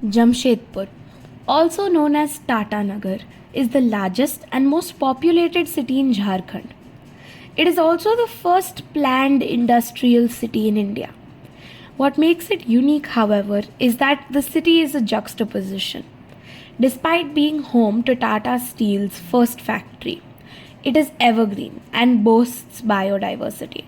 Jamshedpur, also known as Tata Nagar, is the largest and most populated city in Jharkhand. It is also the first planned industrial city in India. What makes it unique, however, is that the city is a juxtaposition. Despite being home to Tata Steel's first factory, it is evergreen and boasts biodiversity.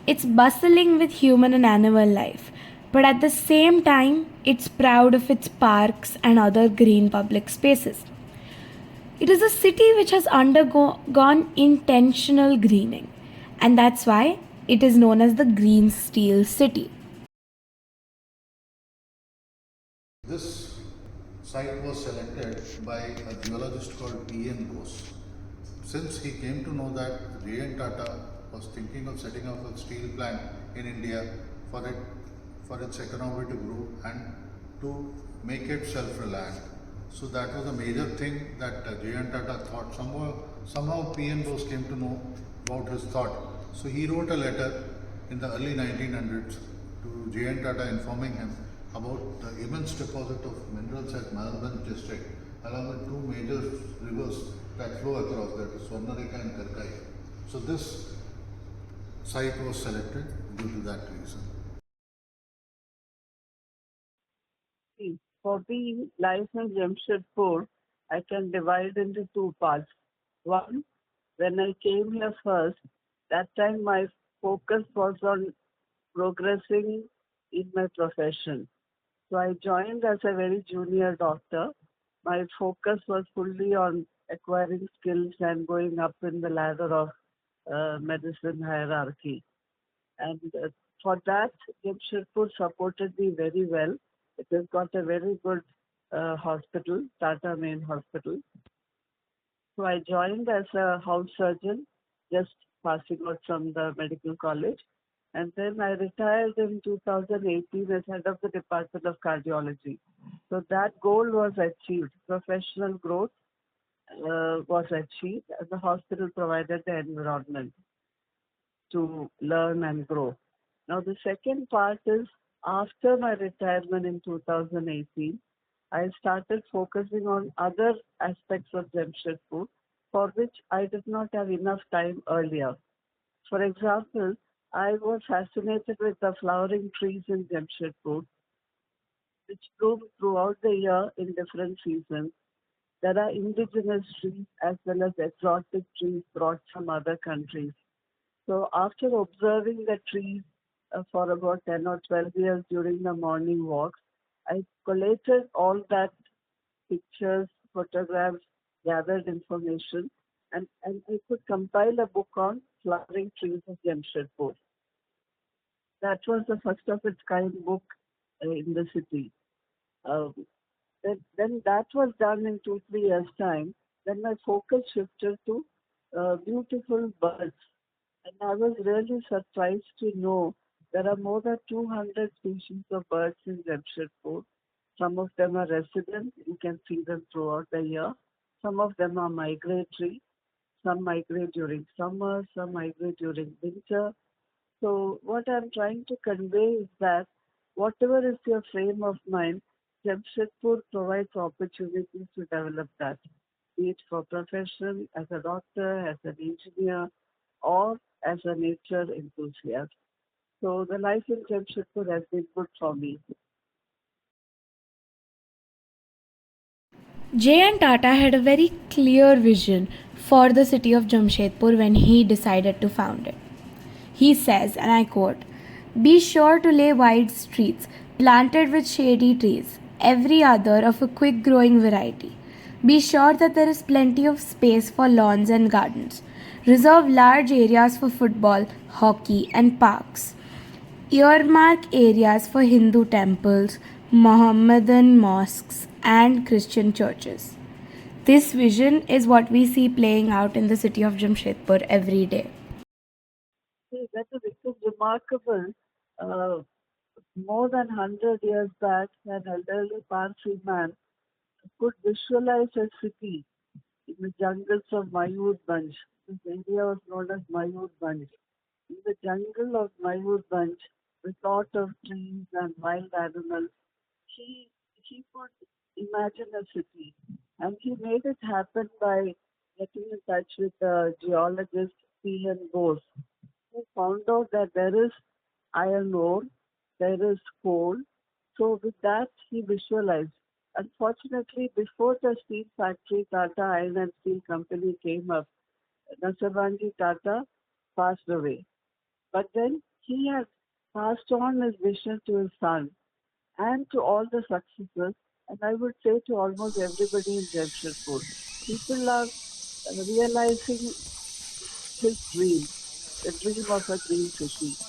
It's bustling with human and animal life, but at the same time, it's proud of its parks and other green public spaces. It is a city which has undergone intentional greening, and that's why it is known as the Green Steel City. This site was selected by a geologist called E.N. Bose. Since he came to know that J.N. Tata was thinking of setting up a steel plant in India for it for its economy to grow and to make it self-reliant. So that was a major thing that J.N. Tata thought. Somehow P.N. Bose came to know about his thought. So he wrote a letter in the early 1900s to J.N. Tata informing him about the immense deposit of minerals at Malban district along with two major rivers that flow across, that is Swarnareka and Karkai. So this site was selected due to that reason. See, for the life in Jamshedpur, I can divide into two parts. One, when I came here first, that time my focus was on progressing in my profession. So I joined as a very junior doctor. My focus was fully on acquiring skills and going up in the ladder of medicine hierarchy. And for that, Jamshedpur supported me very well. It has got a very good hospital, Tata Main Hospital. So I joined as a house surgeon, just passing out from the medical college. And then I retired in 2018 as head of the Department of Cardiology. So that goal was achieved. Professional growth was achieved, and the hospital provided the environment to learn and grow. Now, the second part is after my retirement in 2018, I started focusing on other aspects of Jamshedpur for which I did not have enough time earlier. For example, I was fascinated with the flowering trees in Jamshedpur, which bloom throughout the year in different seasons. There are indigenous trees as well as exotic trees brought from other countries. So after observing the trees for about 10 or 12 years during the morning walks, I collated all that pictures, photographs, gathered information, and I could compile a book on flowering trees of Jamshedpur. That was the first of its kind book in the city. Um, then that was done in 2, 3 years' time. Then my focus shifted to beautiful birds. And I was really surprised to know there are more than 200 species of birds in Jamshedpur. Some of them are resident, you can see them throughout the year. Some of them are migratory, some migrate during summer, some migrate during winter. So, what I'm trying to convey is that whatever is your frame of mind, Jamshedpur provides opportunities to develop that, be it for profession, as a doctor, as an engineer, or as a nature enthusiast. So the life in Jamshedpur has been good for me. J.N. Tata had a very clear vision for the city of Jamshedpur when he decided to found it. He says, and I quote, "Be sure to lay wide streets planted with shady trees, every other of a quick growing variety. Be sure that there is plenty of space for lawns and gardens. Reserve large areas for football, hockey, and parks. Earmark areas for Hindu temples, Mohammedan mosques, and Christian churches." This vision is what we see playing out in the city of Jamshedpur every day. See, that is it is remarkable. Uh, More than 100 years back, an elderly Parsi man could visualize a city in the jungles of Mayurbanj. This area was known as Mayurbanj. In the jungle of Mayurbanj, with lot of trees and wild animals, he he could imagine a city. And he made it happen by getting in touch with the geologist P.N. Bose, who found out that there is iron ore, there is coal. So with that, he visualized. Unfortunately, before the steel factory, Tata Iron and Steel Company came up, Nasarvanji Tata passed away. But then he had passed on his vision to his son and to all the successors, and I would say to almost everybody in Jamshedpur. People are realizing his dream, the dream of a green city.